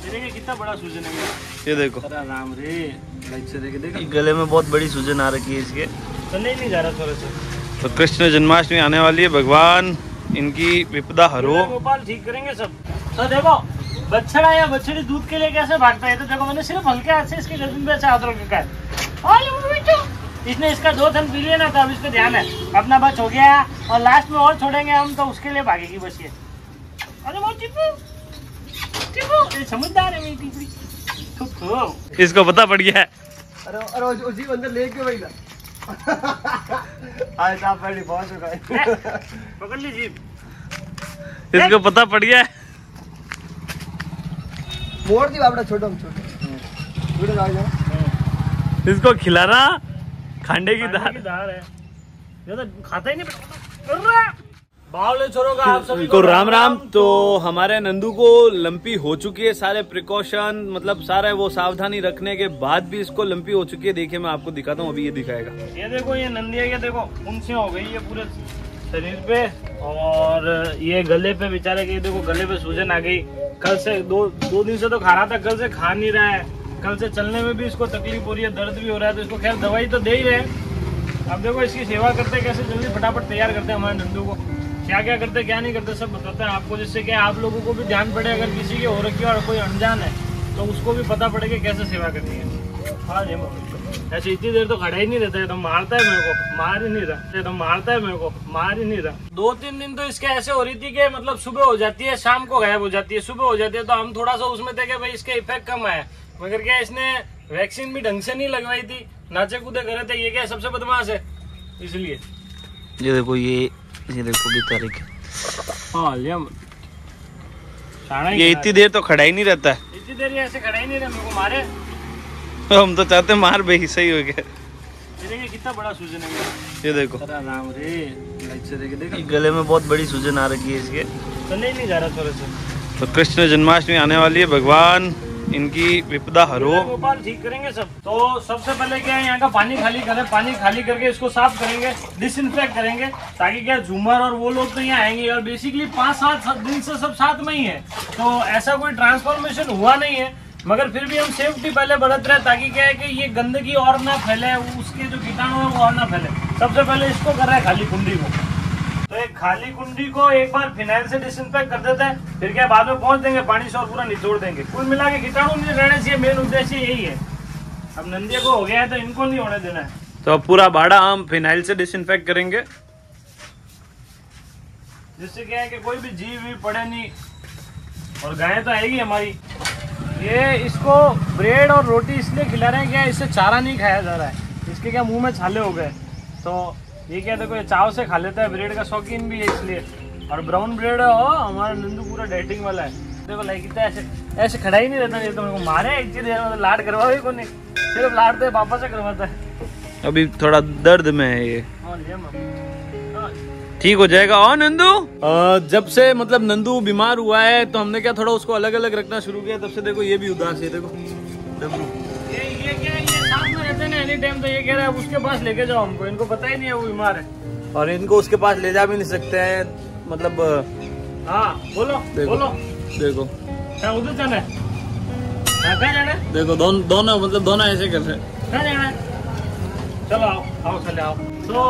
कितना बड़ा सूजन है ये देखो। राम रे देखो गले में बहुत बड़ी सूजन आ रखी है इसके, तो नहीं जा रहा थोड़ा सा। तो कृष्ण जन्माष्टमी आने वाली है, भगवान इनकी विपदा हरो। गोपाल ठीक करेंगे सब। तो देखो बछड़ा या बछड़ी दूध के लिए कैसे भागता है, तो देखो मैंने सिर्फ हल्के हाथ से इसके गर्दन पे ऐसे हाथ रखा है। इसने इसका 2 थन पी लिया ना, तो अब इसको ध्यान है अपना बच हो गया, और लास्ट में और छोड़ेंगे हम तो उसके लिए भागेगी बस ये। अरे वो टिप्पू टिप्पू समझदार है मेरी टिप्पी। इसको पता पड़ गया है। अरे उसी अंदर लेके वही ना आज आप पहले पहुंच चुका है। पकड़ लीजिए, इसको पता पड़ गया है। मोड़ दी बाबड़ा, छोटा छोटे आ जाओ। इसको खिलाना खांडे की दाल है, ये तो खाता ही नहीं। बावले छोरों का आप सभी को राम राम। तो हमारे नंदू को लंपी हो चुकी है, सारे प्रिकॉशन मतलब सारे वो सावधानी रखने के बाद भी इसको लंपी हो चुकी है। देखिए मैं आपको दिखाता हूँ, अभी ये दिखाएगा। ये देखो ये नंदिया के देखो उनसे हो गई है पूरे शरीर पे, और ये गले पे बेचारे के देखो गले पे सूजन आ गई। कल से दो दिन से तो खा रहा था, कल से खा नहीं रहा है। कल से चलने में भी इसको तकलीफ हो रही है, दर्द भी हो रहा है, तो इसको खैर दवाई तो दे ही रहे। अब देखो इसकी सेवा करते कैसे जल्दी फटाफट तैयार करते हैं हमारे नंदू को, क्या क्या करते क्या नहीं करते सब बताते हैं आपको, जिससे क्या आप लोगों को भी ध्यान पड़े। अगर किसी की हो रखी है और कोई अनजान है तो उसको भी पता पड़े कि कैसे सेवा करनी है। हाँ जी ऐसे इतनी देर तो खड़ा ही नहीं रहता है, तो मारता है मेरे को, मार ही नहीं रहा, तो मारता है मेरे को, मार ही नहीं रहा। 2-3 दिन तो इसके ऐसे हो रही थी कि मतलब सुबह हो जाती है, शाम को गायब हो जाती है, सुबह हो जाती है। तो हम थोड़ा सा उसमें थे कि भाई इसके इफेक्ट कम आया, मगर क्या इसने वैक्सीन भी ढंग से नहीं लगवाई थी, नाचे कूदे करे थे। ये क्या सबसे बदमाश है इसलिए। ये देखो ये देखो भी तारीख। हाँ ये इतनी देर तो खड़ा ही नहीं रहता है, इतनी देर ऐसे खड़ा ही नहीं रहा, मेरे को मारे। हम तो चाहते मार भाई, सही हो गया। देखिए कितना बड़ा सूजन है ये देखो। राम रे देखो गले में बहुत बड़ी सूजन आ रखी है इसके, तो नहीं जा रहा थोड़ा सा। तो कृष्ण जन्माष्टमी आने वाली है, भगवान इनकी विपदा हरो। गोपाल ठीक करेंगे सब। तो सबसे पहले क्या है, यहाँ का पानी खाली करें, पानी खाली करके इसको साफ करेंगे, डिसइंफेक्ट करेंगे, ताकि क्या झूमर और वो लोग तो यहाँ आएंगे। और बेसिकली 5-7 दिन से सब साथ में ही है, तो ऐसा कोई ट्रांसफॉर्मेशन हुआ नहीं है, मगर फिर भी हम सेफ्टी पहले बरत रहे हैं, ताकि क्या है कि ये गंदगी और ना फैले, उसके जो कीटाणु है वो और ना फैले। सबसे पहले इसको कर रहे हैं खाली कुंडी को, तो एक खाली कुंडी को एक बार फिनाइल से डिसइंफेक्ट कर देते हैं, फिर क्या बाद में पहुंच देंगे पानी से और पूरा निचोड़ देंगे। कुल मिला के कीटाणु नहीं रहने चाहिए, मेन उद्देश्य यही है। अब नंदिया को हो गया है तो इनको नहीं होने देना है, तो अब पूरा बाड़ा हम फिनाइल से डिसइंफेक्ट करेंगे, जिससे क्या है कि कोई भी जीव भी पड़े नहीं। और गाय तो आएगी हमारी। ये इसको ब्रेड और रोटी इसलिए खिला रहे हैं, क्या इससे चारा नहीं खाया जा रहा है, इसके क्या मुंह में छाले हो गए, तो ये क्या देखो ये चाव से खा लेता है, ब्रेड का शौकीन भी है इसलिए। और ब्राउन ब्रेड है, हमारा नंदू पूरा डाइटिंग वाला है। देखो लाइक ऐसे खड़ा ही नहीं रहता, नहीं तो मेरे को मारे इतनी देर में, लाड करवाओ को नहीं, सिर्फ लाडते पापा से करवाता है। अभी थोड़ा दर्द में है ये, ठीक हो जाएगा। और नंदू जब से मतलब नंदू बीमार हुआ है तो हमने क्या थोड़ा उसको अलग अलग रखना शुरू किया, तब से देखो ये भी उदास है। देखो ये क्या ये साथ में रहते हैं एनी टाइम, तो ये कह रहा है उसके पास लेके जाओ हमको, इनको पता ही नहीं है वो बीमार है, और इनको उसके पास ले जा भी नहीं सकते हैं, मतलब। हाँ बोलो बोलो देखो क्या उधर जाना है, कहाँ जाना है? देखो दोनों मतलब दोनों ऐसे कर रहे हैं। कहाँ जाना है? चलो आओ चले आओ। तो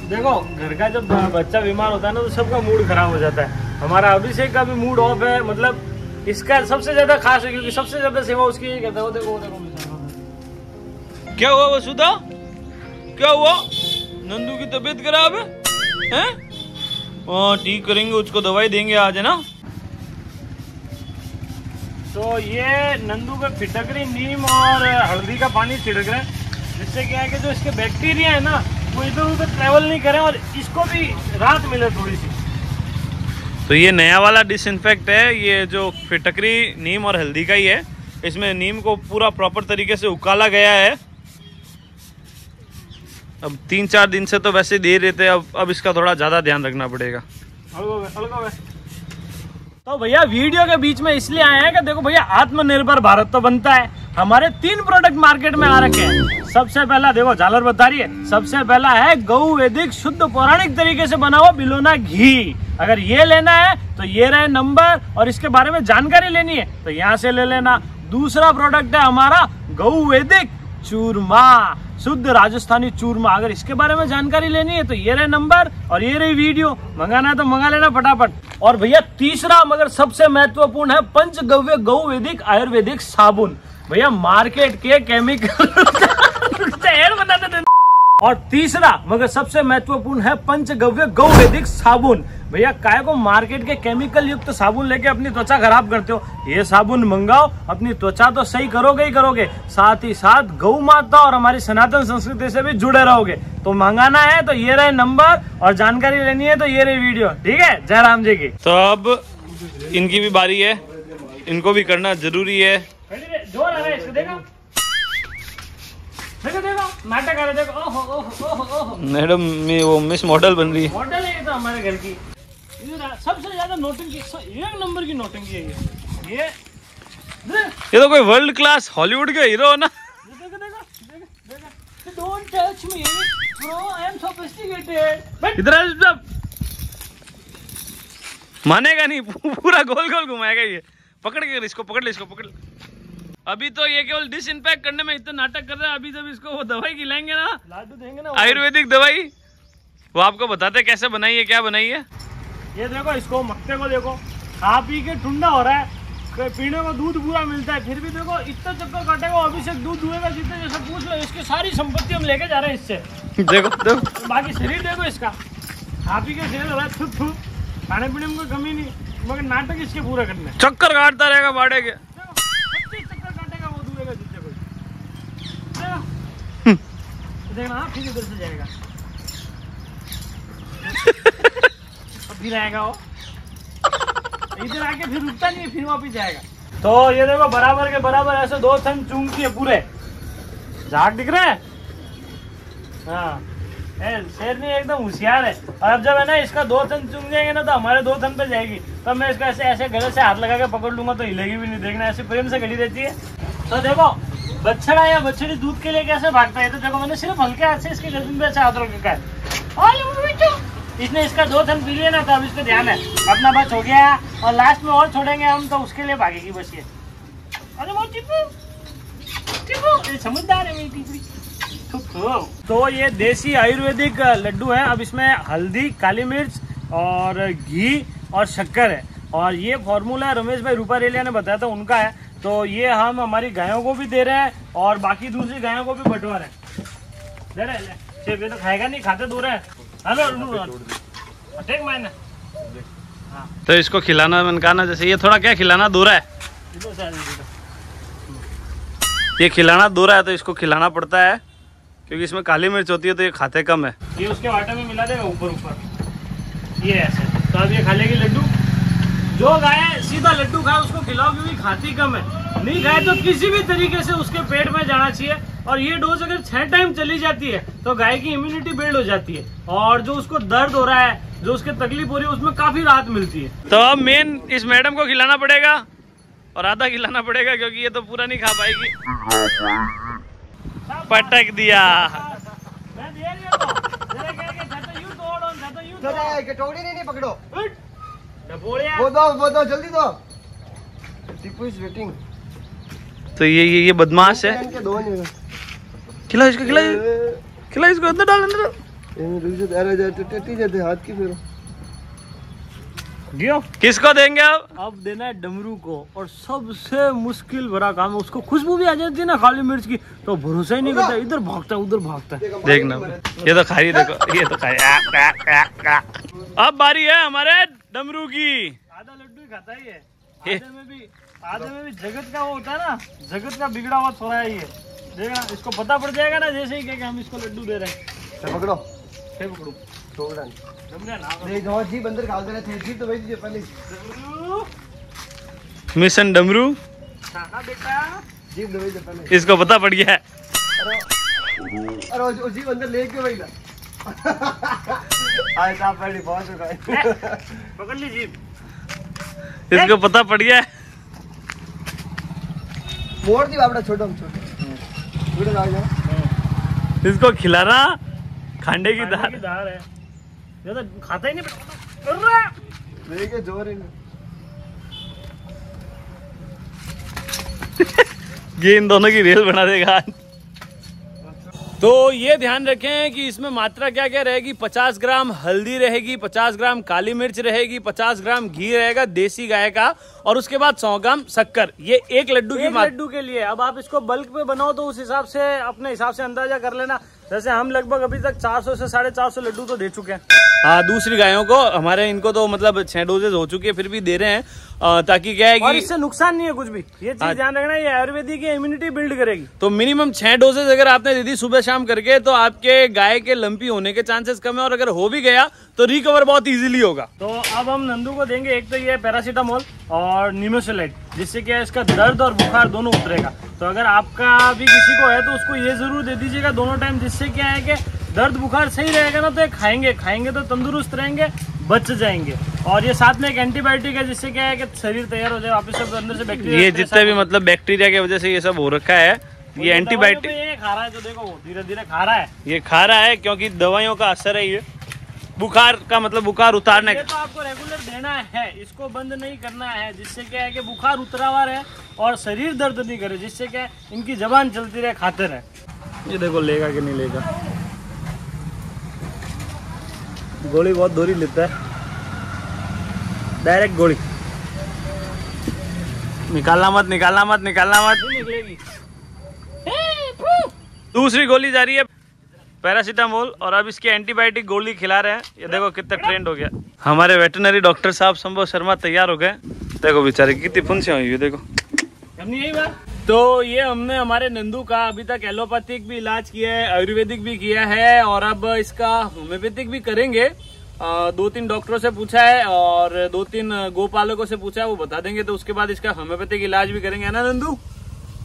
देखो घर का जब बच्चा बीमार होता है ना, तो सबका मूड खराब हो जाता है। हमारा अभिषेक का भी मूड ऑफ है, मतलब इसका सबसे ज्यादा खास है, क्योंकि सबसे ज्यादा सेवा उसकी यही करता है। देखो क्या हुआ वसुधा, क्या हुआ? नंदू की तबीयत खराब है, हैं? हाँ ठीक करेंगे, उसको दवाई देंगे आज, है ना। तो ये नंदू का फिटकरी, नीम और हल्दी का पानी छिड़क रहे हैं, जिससे क्या है कि जो इसके बैक्टीरिया है ना वो इधर उधर ट्रेवल नहीं करें और इसको भी राहत मिले थोड़ी सी। तो ये नया वाला डिसइंफेक्ट है, ये जो फिटकरी नीम और हल्दी का ही है। इसमें नीम को पूरा प्रॉपर तरीके से उकाला गया है। अब 3-4 दिन से तो वैसे दे रहे थे, अब इसका थोड़ा ज्यादा ध्यान रखना पड़ेगा। तो भैया वीडियो के बीच में इसलिए आए हैं कि देखो भैया आत्मनिर्भर भारत तो बनता है, हमारे 3 प्रोडक्ट मार्केट में आ रखे हैं। सबसे पहला देखो झालर बता रही है, सबसे पहला है गौ वैदिक शुद्ध पौराणिक तरीके से बना हुआ बिलोना घी। अगर ये लेना है तो ये रहे नंबर, और इसके बारे में जानकारी लेनी है तो यहाँ से ले लेना। दूसरा प्रोडक्ट है हमारा गौ वैदिक चूरमा, शुद्ध राजस्थानी चूरमा। अगर इसके बारे में जानकारी लेनी है तो ये रहे नंबर और ये रही वीडियो। मंगाना है तो मंगा लेना फटाफट। और भैया तीसरा मगर सबसे महत्वपूर्ण है पंचगव्य गौ वैदिक आयुर्वेदिक साबुन। भैया मार्केट के केमिकल बनाते थे। और तीसरा मगर सबसे महत्वपूर्ण है पंचगव्य गौ वैदिक साबुन। भैया काय को मार्केट के केमिकल युक्त साबुन लेके अपनी त्वचा खराब करते हो, ये साबुन मंगाओ, अपनी त्वचा तो सही करोगे ही करोगे, साथ ही साथ गौ माता और हमारी सनातन संस्कृति से भी जुड़े रहोगे। तो मंगाना है तो ये रहे नंबर और जानकारी लेनी है तो ये रही वीडियो। ठीक है, जय राम जी की। तो अब इनकी भी बारी है, इनको भी करना जरूरी है। जोर आ रहा है इसको, देखो देखो देखो नाटक आ रहा है, देखो ओहो ओहो ओहो ओहो। मैडम वो मिस मॉडल बन रही है। मॉडल है ये तो हमारे घर की। सबसे ज्यादा नोटंकी, 1 नंबर की नोटंकी है ये तो कोई वर्ल्ड क्लास हॉलीवुड का हीरो हो ना। Don't touch me, bro. I am sophisticated. इधर मानेगा नहीं, पूरा गोल गोल घुमाएगा ये। पकड़ के इसको, पकड़ ले इसको, पकड़ ले। अभी तो ये केवल डिसइंफेक्ट करने में इतना नाटक कर रहा है, अभी जब इसको वो दवाई खिलाएंगे ना, लाडू देंगे ना, आयुर्वेदिक दवाई, वो आपको बताते कैसे बनाई है, क्या बनाई है। ये देखो इसको, मक्के को देखो, खा पी के ठंडा हो रहा है, पीने को दूध पूरा मिलता है, फिर भी देखो इतना चक्कर काटेगा, अभिषेक दूध दुएगा जितने, जैसे पूछ लो। इसकी सारी संपत्ति हम लेके जा रहे हैं इससे। देखो देखो बाकी शरीर देखो इसका, खा पी के शरीर हो रहा है, थुप थुप, खाने पीने में कोई कमी नहीं, मगर नाटक इसके पूरा करने। चक्कर काटता रहेगा बाड़े के, चक्कर काटेगा वो दुएगा जितने कोई। देखना फिर इधर से जाएगा, फिर आएगा वो, इधर आके फिर रुकता नहीं है, फिर वापिस जाएगा। तो ये देखो बराबर के बराबर ऐसे 2 थन चूमती है पूरे, झाग दिख रहे हैं। हाँ शेरनी एकदम होशियार है। और अब जब है ना इसका 2 थन चूम जाएंगे ना तो हमारे 2 थन पे जाएगी, तब मैं इसको ऐसे ऐसे गले से हाथ लगा के पकड़ लूंगा तो हिलेगी भी नहीं। देखना ऐसे प्रेम से गली रहती है। तो देखो बछड़ा या बछड़ी दूध के लिए कैसे भागता है, तो देखो मैंने सिर्फ हल्के हाथ से इसके गर्दन पे ऐसे हाथ रखा है। इसने इसका 2 थन पी लिया ना, तो अब इसको ध्यान है अपना बस हो गया, और लास्ट में और छोड़ेंगे हम तो उसके लिए भागेगी बस ये। अरे वो टिप्पू टिप्पू, ये समझदार है मेरी टिप्पी। तो ये देसी आयुर्वेदिक लड्डू है। अब इसमें हल्दी, काली मिर्च और घी और शक्कर है, और ये फॉर्मूला रमेश भाई रूपारेलिया ने बताया था, उनका है। तो ये हम हमारी गायों को भी दे रहे हैं और बाकी दूसरी गायों को भी बंटवा रहे हैं। दे रहे हैं, सिर्फ ये तो खाएगा नहीं, खाते दूर है। हेलो टेक मैंने, तो इसको खिलाना मनकाना, जैसे ये थोड़ा क्या खिलाना दूर है, ये खिलाना दूर है, तो इसको खिलाना पड़ता है क्योंकि इसमें काली मिर्च होती है, तो ये खाते कम है। ये उसके वाटर में मिला देगा ऊपर ऊपर, ये ऐसे। तो अब ये खा लेगी लड्डू। जो गाय सीधा लड्डू खाए उसको खिलाओ, क्योंकि खाती कम है। नहीं खाए तो किसी भी तरीके से उसके पेट में जाना चाहिए। और ये डोज अगर 6 टाइम चली जाती है तो गाय की इम्यूनिटी बिल्ड हो जाती है, और जो उसको दर्द हो रहा है, जो उसके तकलीफ हो रही है, उसमें काफी राहत मिलती है। तो अब मेन इस मैडम को खिलाना पड़ेगा और आधा खिलाना पड़ेगा, क्योंकि ये तो पूरा नहीं खा पाएगी। पटक दिया। मैं दे रही हूं तो जरा करके जाता यूं तोड़ो, जाता यूं चलो कटोरी नहीं पकड़ो, वो दो जल्दी दो। Tippu is waiting. तो ये बदमाश है। खिला इसको, खिला खिला इसको, अंदर डाल, अंदर डाल। हाथ की फिर किसको देंगे अब देना है डमरू को, और सबसे मुश्किल भरा काम है। उसको खुशबू भी आ जाती है ना काली मिर्च की, तो भरोसा ही नहीं करता, इधर भागता है उधर भागता है। देखना, ये तो खाई, देखो ये तो खाई। अब बारी है हमारे डमरू की। आधा लड्डू ही खाता है ये, आधे में भी जगत का वो होता है ना, जगत का बिगड़ा हुआ थोड़ा है ये। देखना इसको पता पड़ जाएगा ना, जैसे ही कि हम इसको लड्डू दे रहे हैं। पकड़ो, पकड़ो, जी बंदर खा रहे थे, जी तो वही दीजिए पहले। मिशन डमरू, बेटा जी दवाई दे पहले, इसको पता पड़ गया है। अरे जी बंदर लेके वही ना आज आप पहले पहुंच चुका है। पकड़ ली जीप, इसको पता पड़ गया है। मोड़ दी बाबड़ा छोटो छोटे आ जाओ। इसको खिलाना खांडे की दाल है, ये तो खाता ही नहीं। लेके जोर ये इन दोनों की रेल बना देगा। तो ये ध्यान रखें कि इसमें मात्रा क्या क्या रहेगी। 50 ग्राम हल्दी रहेगी, 50 ग्राम काली मिर्च रहेगी, 50 ग्राम घी रहेगा देसी गाय का, और उसके बाद 100 ग्राम शक्कर। ये एक लड्डू लड्डू के लिए। अब आप इसको बल्क पे बनाओ तो उस हिसाब से अपने हिसाब से अंदाजा कर लेना। जैसे हम लगभग अभी तक 400 से 450 लड्डू तो दे चुके हैं। हाँ, दूसरी गायों को, हमारे इनको तो मतलब 6 डोजेज हो चुके हैं, फिर भी दे रहे हैं ताकि क्या है कि इससे नुकसान नहीं है कुछ भी। ये चीज ध्यान रखना, ये आयुर्वेदिक इम्यूनिटी बिल्ड करेगी। तो मिनिमम 6 डोजेज अगर आपने दे दी सुबह शाम करके तो आपके गाय के लंपी होने के चांसेस कम है, और अगर हो भी गया तो रिकवर बहुत इजीली होगा। तो अब हम नंदू को देंगे एक तो ये पैरासीटामोल और निमोसिलेट, जिससे क्या है इसका दर्द और बुखार दोनों उतरेगा। तो अगर आपका भी किसी को है तो उसको ये जरूर दे दीजिएगा दोनों टाइम, जिससे क्या है कि दर्द बुखार सही रहेगा ना, तो ये खाएंगे तो तंदुरुस्त रहेंगे, बच जाएंगे। और ये साथ में एक एंटीबायोटिक है, जिससे क्या है कि शरीर तैयार हो जाए वापस से अंदर से बैक्टीरिया। ये जितने भी मतलब बैक्टीरिया की वजह से ये सब हो रखा है, ये एंटीबायोटिक ये खा रहा है, जो देखो वो धीरे धीरे खा रहा है। ये खा रहा है क्योंकि दवाइयों का असर है ये बुखार का, मतलब बुखार उतारने का। तो आपको रेगुलर देना है, इसको बंद नहीं करना है, जिससे क्या है कि बुखार उतरा हुआ रहे और शरीर दर्द नहीं करे, जिससे क्या है इनकी जबान चलती रहे, खाते रहे। ये देखो लेगा कि नहीं लेगा। गोली बहुत दूरी लेता है, डायरेक्ट गोली। निकालना मत निकलेगी। दूसरी गोली जा रही है पैरासीटामोल, और अब इसकी एंटीबायोटिक गोली खिला रहे हैं। ये देखो कितना ट्रेंड हो गया। हमारे वेटरनरी डॉक्टर साहब संभव शर्मा तैयार हो गए। देखो बेचारे कितनी फुंसियां हुई है, देखो। यही बात। तो ये हमने हमारे नंदू का अभी तक एलोपैथिक भी इलाज किया है, आयुर्वेदिक भी किया है, और अब इसका होम्योपैथिक भी करेंगे। 2-3 डॉक्टरों से पूछा है और 2-3 गोपालकों से पूछा है, वो बता देंगे। तो उसके बाद इसका होम्योपैथिक इलाज भी करेंगे, है ना नंदू?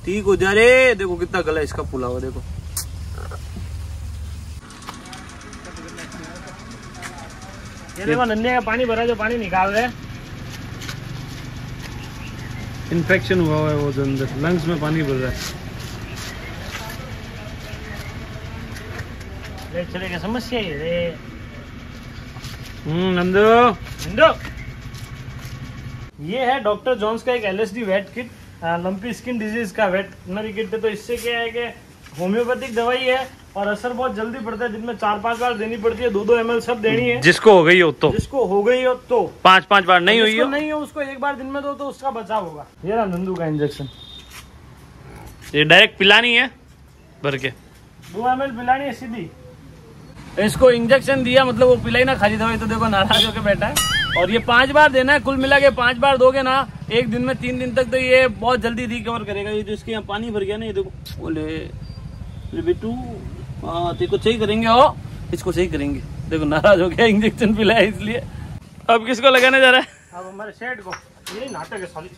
ठीक हो जा रे। देखो कितना गला इसका फूला हुआ, देखो। ये देखो नन्हे का पानी भरा, जो पानी निकाल रहे हैं। इन्फेक्शन हुआ है वो जो अंदर लंग्स में पानी भर रहा है। चलेगा, समस्या ही है। नंदू ये है डॉक्टर जॉन्स का एक LSD vet kit, lumpy skin disease का वेटनरी किट है। तो इससे क्या है कि होम्योपैथिक दवाई है और असर बहुत जल्दी पड़ता है। दिन में 4-5 बार देनी पड़ती है, 2-2 ml सब देनी है। जिसको हो गई हो तो 5-5 बार, नहीं हुई हो उसको एक बार दिन में दो तो उसका बचाव होगा। ये रहा नंदू का इंजेक्शन, ये डायरेक्ट पिलानी है भर के, 2 ml पिलानी है सीधी। इसको इंजेक्शन दिया, मतलब वो पिलाई ना खाली दवाई, तो देखो नाराज होकर बैठा है। और ये 5 बार देना है, कुल मिला के 5 बार दोगे ना एक दिन में 3 दिन तक, तो ये बहुत जल्दी रिकवर करेगा। ये जो इसके यहाँ पानी भर गया ना, ये देखो, बोले बेटू तेको सही करेंगे, हो इसको सही करेंगे। देखो नाराज हो गया, इंजेक्शन पिलाया इसलिए। अब किसको लगाने जा रहा है? अब हमारे सेठ को। ये नाटक है साली,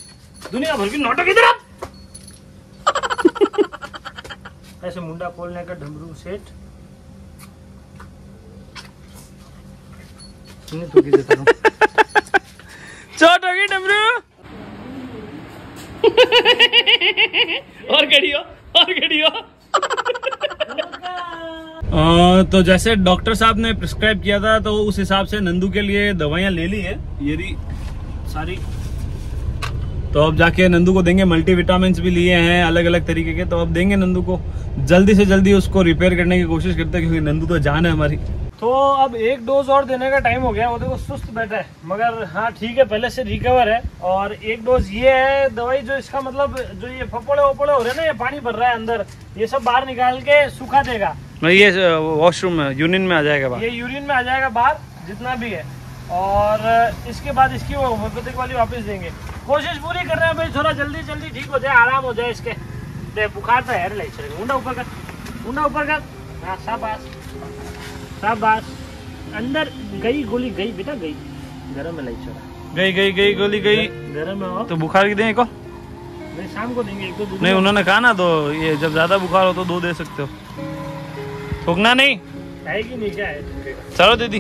दुनिया भर की नाटक इधर। ऐसे मुंडा खोलने का ढमरू सेठ। चोट होगी डमरू। और घड़ी हो। तो जैसे डॉक्टर साहब ने प्रिस्क्राइब किया था, तो उस हिसाब से नंदू के लिए दवाइयाँ ले ली है ये सारी। तो अब जाके नंदू को देंगे, मल्टीविटामिन्स भी लिए हैं अलग अलग तरीके के। तो अब देंगे नंदू को, जल्दी से जल्दी उसको रिपेयर करने की कोशिश करते हैं, क्योंकि नंदू तो जान है हमारी। तो अब 1 डोज और देने का टाइम हो गया। वो देखो सुस्त बैठा है, मगर हाँ ठीक है, पहले से रिकवर है। और 1 डोज ये है दवाई, जो इसका मतलब जो ये फपोड़े वपोड़े हो रहे हैं ना, ये पानी भर रहा है अंदर, ये सब बाहर निकाल के सूखा देगा। ये वॉशरूम में, यूरिन में आ जाएगा बाहर, ये यूरिन में आ जाएगा बाहर जितना भी है। और इसके बाद इसकी वो होम्योपैथिक वाली वापस देंगे। कोशिश पूरी कर रहे हैं भाई, थोड़ा जल्दी ठीक हो जाए, आराम हो जाए इसके। देख बुखार तो है, ले चलेगा। मुंडा ऊपर कर। हाँ शाबाश। अंदर गई गोली, गई बेटा गई। गरम है, लाई छोड़ा। गई गोली गई। गरम है। तो बुखार की दें को? नहीं, शाम को देंगे 1-2 दूध। नहीं, उन्होंने कहा ना, तो ये जब ज्यादा बुखार हो तो 2 दे सकते हो, थूकना नहीं है कि नहीं, क्या है? चलो दीदी,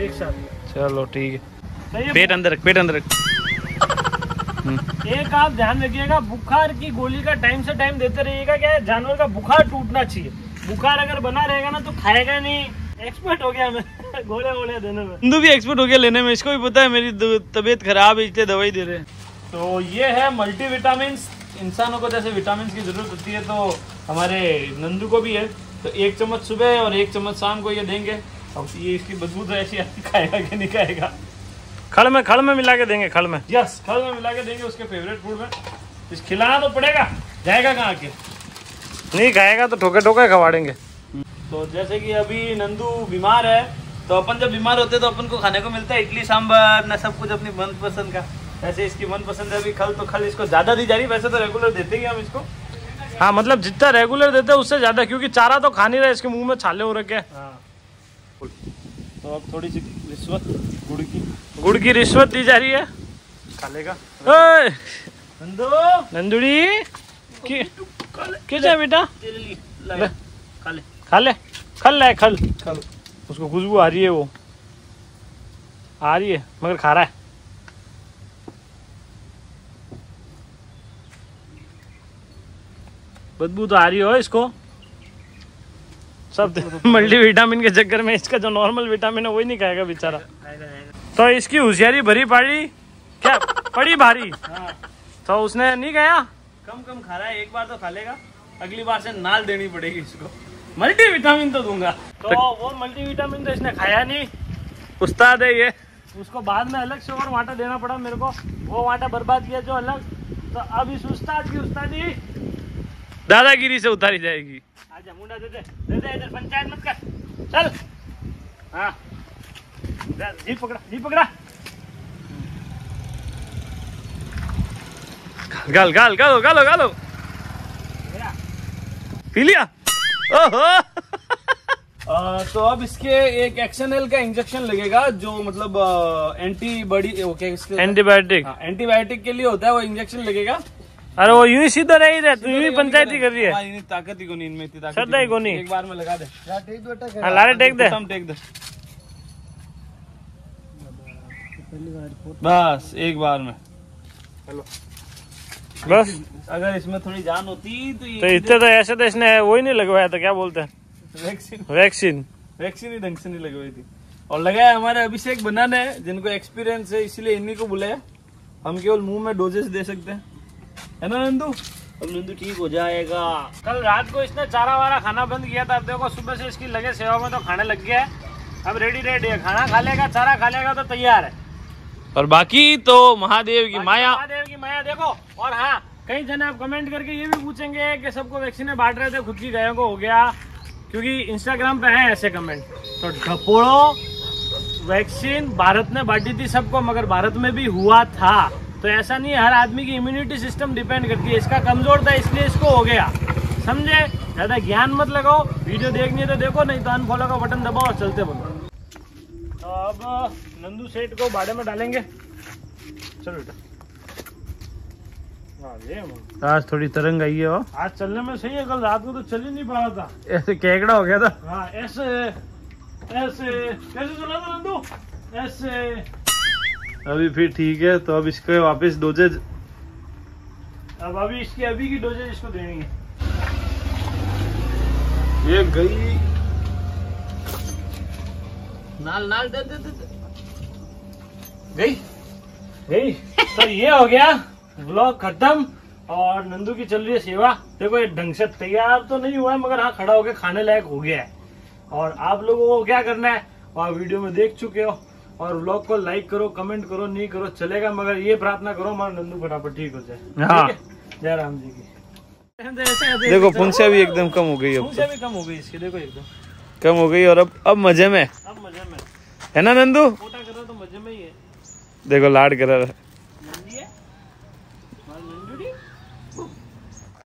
एक साथ। चलो ठीक है। तो पेट अंदर रख। एक आप ध्यान रखिएगा, बुखार की गोली का टाइम से टाइम देते रहिएगा। क्या है, जानवर का बुखार टूटना चाहिए। बुखार अगर बना रहेगा ना तो खाएगा नहीं। एक्सपर्ट हो गया मैं गोले वोले देने में। नंदू भी एक्सपर्ट हो गया लेने में, इसको भी पता है मेरी तबीयत खराब है इसलिए दवाई दे रहे हैं। तो ये है मल्टीविटामिन। इंसानों को जैसे विटामिन की जरूरत होती है तो हमारे नंदू को भी है। तो 1 चम्मच सुबह और 1 चम्मच शाम को ये देंगे। अब ये इसकी बदबू तो ऐसी खाएगा कि नहीं खाएगा। खल में मिला के देंगे, खल में। यस, खल में मिला के देंगे उसके फेवरेट फूड में। इस खिलाना तो पड़ेगा, जाएगा कहाँ के। नहीं खाएगा तो ठोके ठोके खवाड़ेंगे। तो जैसे कि अभी नंदू बीमार है, तो अपन जब बीमार होते हैं तो अपन को खाने को मिलता है इडली सांभर ना, सब कुछ अपनी मनपसंद का। वैसे इसकी मनपसंद है अभी खल, तो खल इसको ज्यादा दी जा रही। वैसे तो रेगुलर देते ही हम इसको। हाँ मतलब जितना रेगुलर देते हैं उससे ज्यादा, क्योंकि चारा तो खा नहीं रहा, इसके मुंह में छाले हो रखे। हाँ। तो अब थोड़ी सी रिश्वत, गुड़ की रिश्वत दी जा रही है। खालेगा नंदू, नंदुड़ी किस है बेटा? खाले खा ले, खल ले, खल उसको खुशबू आ रही है, वो आ रही है मगर खा रहा है। बदबू तो आ रही हो इसको। सब मल्टीविटामिन के चक्कर में इसका जो नॉर्मल विटामिन है वही नहीं खाएगा बेचारा। तो इसकी होशियारी भरी पड़ी क्या, पड़ी भारी। हाँ। तो उसने नहीं खाया, कम खा रहा है। एक बार तो खा लेगा, अगली बार से नाल देनी पड़ेगी इसको। मल्टीविटामिन तो दूंगा। तो वो मल्टीविटामिन तो इसने खाया नहीं। उस्ताद है ये। उसको बाद में अलग से और वाटा देना पड़ा मेरे को। वो वाटा बर्बाद किया जो अलग। तो अब इस उस्ताद की उस्तादी दादागिरी से उतारी जाएगी। आजा मुंडा दे दे इधर, पंचायत मत कर, चल। हाँ जी पकड़ा। गालो पी लिया। ओहो तो अब इसके एक एक्शनल का इंजेक्शन लगेगा, जो मतलब एंटीबायोटिक के लिए होता है। वो इंजेक्शन लगेगा। अरे वो यूं ही सीधा रही रहे, तू यूं पंचायत ही कर रही है। ताकत ही को नहीं, इनमें इतनी ताकत श्रद्धा ही को नहीं। एक बार में लगा दे। लारे टेक दे, बस एक बार में। हेलो बस। अगर इसमें थोड़ी जान होती तो इतने तो ऐसे तो इसने वो ही नहीं लगवाया था, क्या बोलते हैं, वैक्सीन ही ढंग से नहीं लगवाई थी। और लगाया हमारे अभिषेक बनाने, जिनको एक्सपीरियंस है, इसलिए इन्हीं को बुलाया। हम केवल मुंह में डोजेस दे सकते हैं, है ना नंदू? अब नंदू ठीक हो जाएगा। कल रात को इसने चारा वारा खाना बंद किया था। अब देखो सुबह से इसकी लगे सेवा में तो खाने लग गया है। अब रेडी है, खाना खा लेगा, चारा खा लेगा तो तैयार है। और बाकी तो महादेव की माया देखो। और हाँ, कई जने आप कमेंट करके ये भी पूछेंगे कि सबको वैक्सीन बांट रहे थे, खुद की गायों को हो गया, क्योंकि इंस्टाग्राम पे है ऐसे कमेंट। तो ढपोड़ो, वैक्सीन भारत ने बांटी थी सबको, मगर भारत में भी हुआ था। तो ऐसा नहीं है, हर आदमी की इम्यूनिटी सिस्टम डिपेंड करती है। इसका कमजोर था इसलिए इसको हो गया, समझे? ज्यादा ज्ञान मत लगाओ। वीडियो देखनी है तो देखो, नहीं तो अनफॉलो का बटन दबाओ और चलते बनो। तो अब नंदू सेठ को बाड़े में डालेंगे। चलो बेटा, आज थोड़ी तरंग आई है। आज चलने में सही है, कल रात को तो चल ही नहीं पा रहा था, ऐसे केकड़ा हो गया था। हाँ ऐसे कैसे चला था नंदू, ऐसे। अभी फिर ठीक है। तो अब इसको वापस डोजेज, अब अभी इसकी अभी की डोजेज इसको देनी है। ये गई नाल दे गई। तो ये हो गया व्लॉग खत्म। और नंदू की चल रही है सेवा। देखो ये ढंग से तैयार तो नहीं हुआ है, मगर हाँ खड़ा होकर खाने लायक हो गया है। और आप लोगों को क्या करना है, और वीडियो में देख चुके हो। और व्लॉग को लाइक करो, कमेंट करो, नहीं करो चलेगा, मगर ये प्रार्थना करो हमारा नंदू फटाफट ठीक हो जाए। हाँ। जय राम जी की। देखो पुंछिया भी एकदम कम हो गई। अब पुंछिया भी कम हो गई इसकी, देखो एकदम कम हो गई। और अब मजे में अब मजे में है ना नंदू? फोटा कर रहा तो मजे में ही है। देखो लाड कर रहा है।